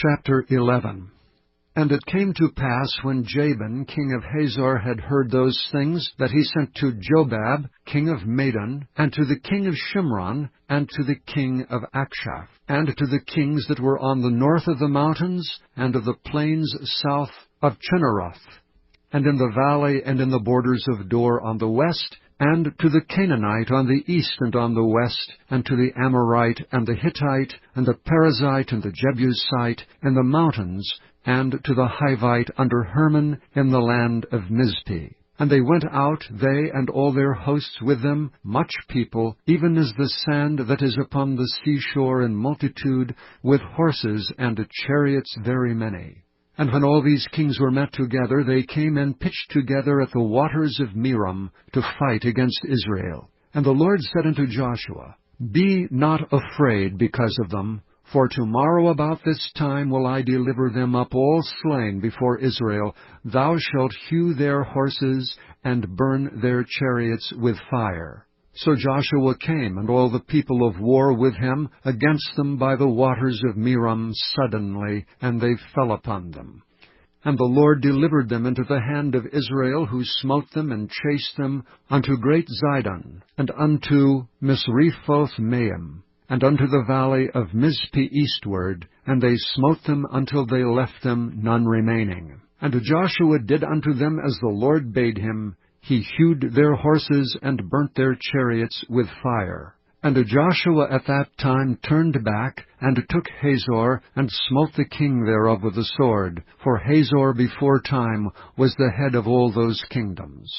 Chapter 11. And it came to pass, when Jabin king of Hazor had heard those things, that he sent to Jobab king of Madon, and to the king of Shimron, and to the king of Akshaph, and to the kings that were on the north of the mountains, and of the plains south of Chinneroth, and in the valley and in the borders of Dor on the west, and to the Canaanite on the east and on the west, and to the Amorite and the Hittite, and the Perizzite and the Jebusite in the mountains, and to the Hivite under Hermon in the land of Mizpeh. And they went out, they and all their hosts with them, much people, even as the sand that is upon the seashore in multitude, with horses and chariots very many. And when all these kings were met together, they came and pitched together at the waters of Merom to fight against Israel. And the Lord said unto Joshua, Be not afraid because of them, for tomorrow about this time will I deliver them up all slain before Israel. Thou shalt hew their horses, and burn their chariots with fire. So Joshua came, and all the people of war with him, against them by the waters of Merom suddenly, and they fell upon them. And the Lord delivered them into the hand of Israel, who smote them and chased them unto great Zidon, and unto Misrephoth-maim, and unto the valley of Mizpeh eastward, and they smote them until they left them none remaining. And Joshua did unto them as the Lord bade him. He hewed their horses and burnt their chariots with fire. And Joshua at that time turned back, and took Hazor, and smote the king thereof with the sword, for Hazor before time was the head of all those kingdoms.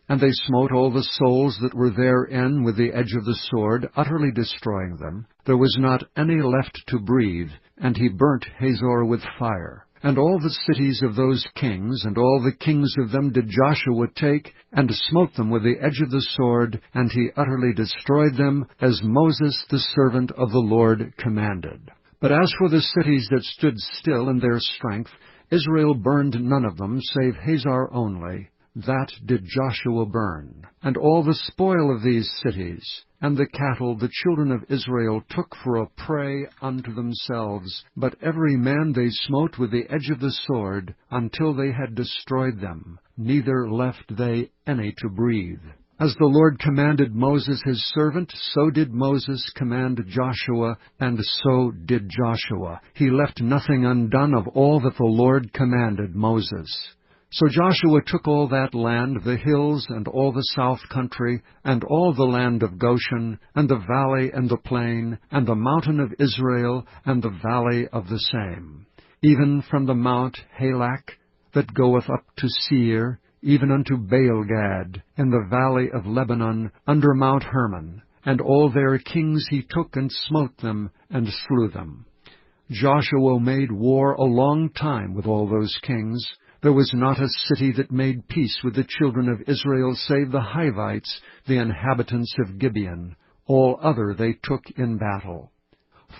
And they smote all the souls that were therein with the edge of the sword, utterly destroying them. There was not any left to breathe, and he burnt Hazor with fire. And all the cities of those kings, and all the kings of them did Joshua take, and smote them with the edge of the sword, and he utterly destroyed them, as Moses the servant of the Lord commanded. But as for the cities that stood still in their strength, Israel burned none of them, save Hazor only. That did Joshua burn. And all the spoil of these cities, and the cattle the children of Israel took for a prey unto themselves, but every man they smote with the edge of the sword, until they had destroyed them, neither left they any to breathe. As the Lord commanded Moses his servant, so did Moses command Joshua, and so did Joshua. He left nothing undone of all that the Lord commanded Moses. So Joshua took all that land, the hills, and all the south country, and all the land of Goshen, and the valley and the plain, and the mountain of Israel, and the valley of the same, even from the mount Halak, that goeth up to Seir, even unto Baalgad, in the valley of Lebanon, under Mount Hermon. And all their kings he took and smote them, and slew them. Joshua made war a long time with all those kings. There was not a city that made peace with the children of Israel, save the Hivites, the inhabitants of Gibeon. All other they took in battle.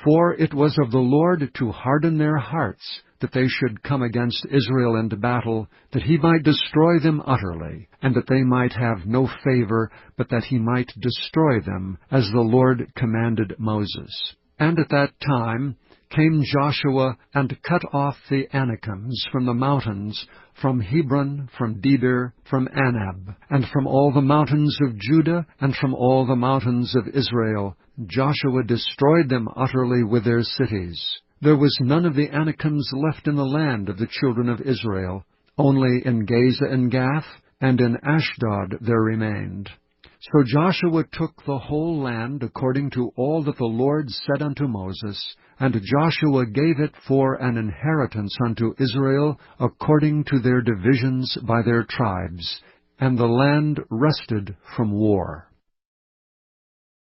For it was of the Lord to harden their hearts, that they should come against Israel in battle, that he might destroy them utterly, and that they might have no favor, but that he might destroy them, as the Lord commanded Moses. And at that time came Joshua, and cut off the Anakims from the mountains, from Hebron, from Debir, from Anab, and from all the mountains of Judah, and from all the mountains of Israel. Joshua destroyed them utterly with their cities. There was none of the Anakims left in the land of the children of Israel. Only in Gaza and Gath, and in Ashdod there remained. So Joshua took the whole land according to all that the Lord said unto Moses, and Joshua gave it for an inheritance unto Israel according to their divisions by their tribes, and the land rested from war.